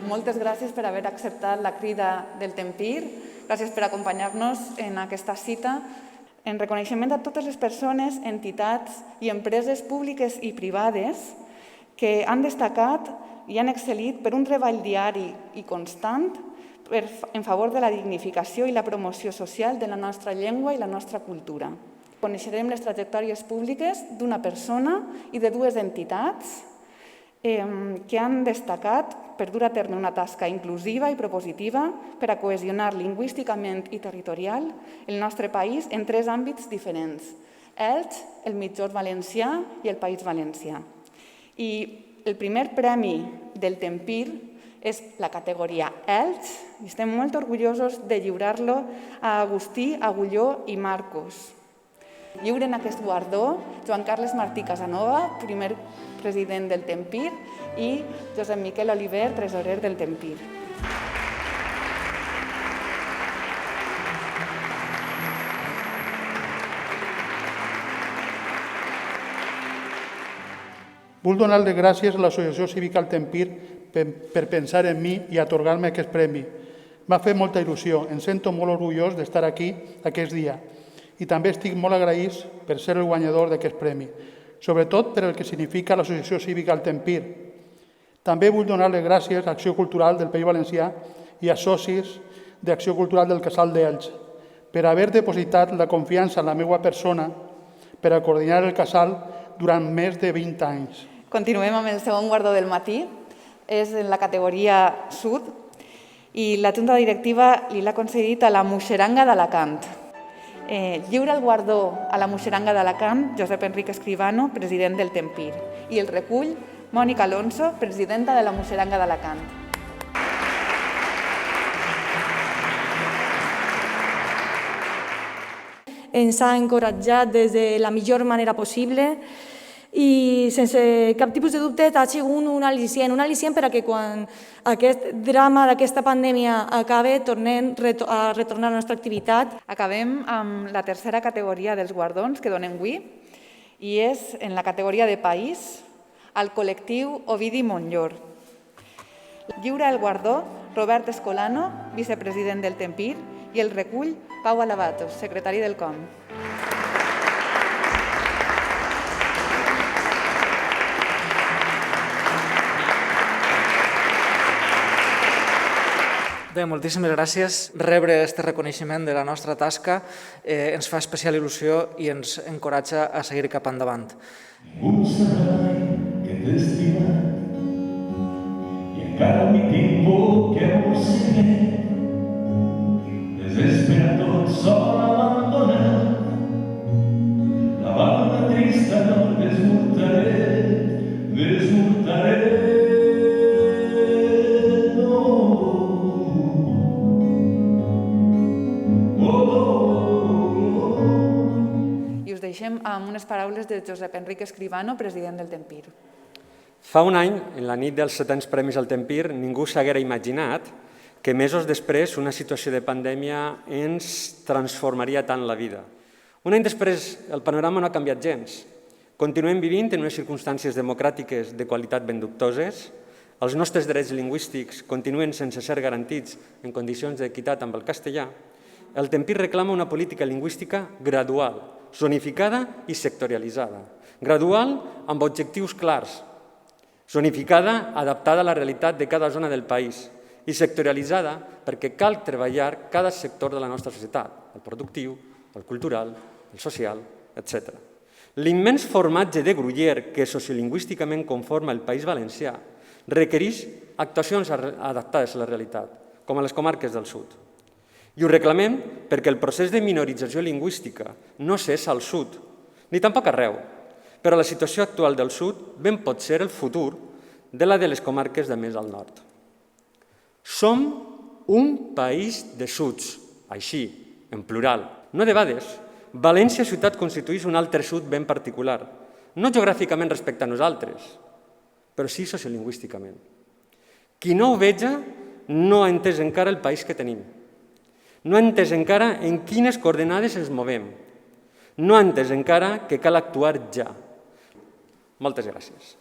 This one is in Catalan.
moltes gràcies per haver acceptat la crida del Tempir, gràcies per acompanyar-nos en aquesta cita, en reconeixement a totes les persones, entitats i empreses públiques i privades que han destacat i han excel·lit per un treball diari i constant en favor de la dignificació i la promoció social de la nostra llengua i la nostra cultura. Coneixerem les trajectòries públiques d'una persona i de dues entitats que han destacat per dur a terme una tasca inclusiva i propositiva per a cohesionar lingüísticament i territorial el nostre país en tres àmbits diferents: Elx, el Mitjorn Valencià i el País Valencià. I el primer premi del Tempir és la categoria Elx i estem molt orgullosos de lliurar-lo a Agustí, Agulló i Marcos. Lliuren aquest guardó Joan Carles Martí Casanova, primer president del Tempir, i Josep Miquel Oliver, tresorer del Tempir. Vull donar les gràcies a l'Associació Cívica El Tempir per pensar en mi i atorgar-me aquest premi. M'ha fet molta il·lusió, em sento molt orgullós d'estar aquí aquest dia i també estic molt agraït per ser el guanyador d'aquest premi, sobretot per el que significa l'Associació Cívica El Tempir. També vull donar les gràcies a Acció Cultural del País Valencià i a socis d'Acció Cultural del Casal d'Elx per haver depositat la confiança en la meva persona per a coordinar el casal durant més de 20 anys. Continuem amb el segon guardó del matí. És en la categoria Sud i la Junta Directiva li l'ha concedit a la Muixeranga d'Alacant. Lliura el guardó a la Muixeranga d'Alacant Josep Enric Escribano, president del Tempir, i el recull Mònica Alonso, presidenta de la Muixeranga d'Alacant. Ens ha encoratjat des de la millor manera possible i sense cap tipus de dubte ha sigut un al·licient per a que quan aquest drama d'aquesta pandèmia acabi tornem a retornar a la nostra activitat. Acabem amb la tercera categoria dels guardons que donem avui i és en la categoria de país al col·lectiu Ovidi Montllor. Lliura el guardó Robert Escolano, vicepresident del Tempir, i el recull Pau Alabatos, secretari del COM. Bé, moltíssimes gràcies. Rebre aquest reconeixement de la nostra tasca ens fa especial il·lusió i ens encoratja a seguir cap endavant. Ningú sabrà que t'he estimat i encara m'hi tinc por que mossegué. Desesperat tot sol abandonat, davant una trista no desmuntaré. deixem amb unes paraules de Josep Enric Escribano, president del Tempir. Fa un any, en la nit dels 700 premis al Tempir, ningú s'haguera imaginat que mesos després una situació de pandèmia ens transformaria tant la vida. Un any després, el panorama no ha canviat gens. Continuem vivint en unes circumstàncies democràtiques de qualitat ben dubtoses, els nostres drets lingüístics continuen sense ser garantits en condicions d'equitat amb el castellà. El Tempir reclama una política lingüística gradual, zonificada i sectorialitzada. Gradual amb objectius clars, zonificada adaptada a la realitat de cada zona del país i sectorialitzada perquè cal treballar cada sector de la nostra societat, el productiu, el cultural, el social, etc. L'immens formatge de Gruyère que sociolingüísticament conforma el País Valencià requereix actuacions adaptades a la realitat, com a les comarques del sud. I ho reclamem perquè el procés de minorització lingüística no cessa al sud, ni tampoc arreu, però la situació actual del sud ben pot ser el futur de la de les comarques de més al nord. Som un país de suds, així, en plural, no de bades. València ciutat constitueix un altre sud ben particular, no geogràficament respecte a nosaltres, però sí sociolingüísticament. Qui no ho veja no ha entès encara el país que tenim, no ha entès encara en quines coordenades ens movem, no ha entès encara que cal actuar ja. Moltes gràcies.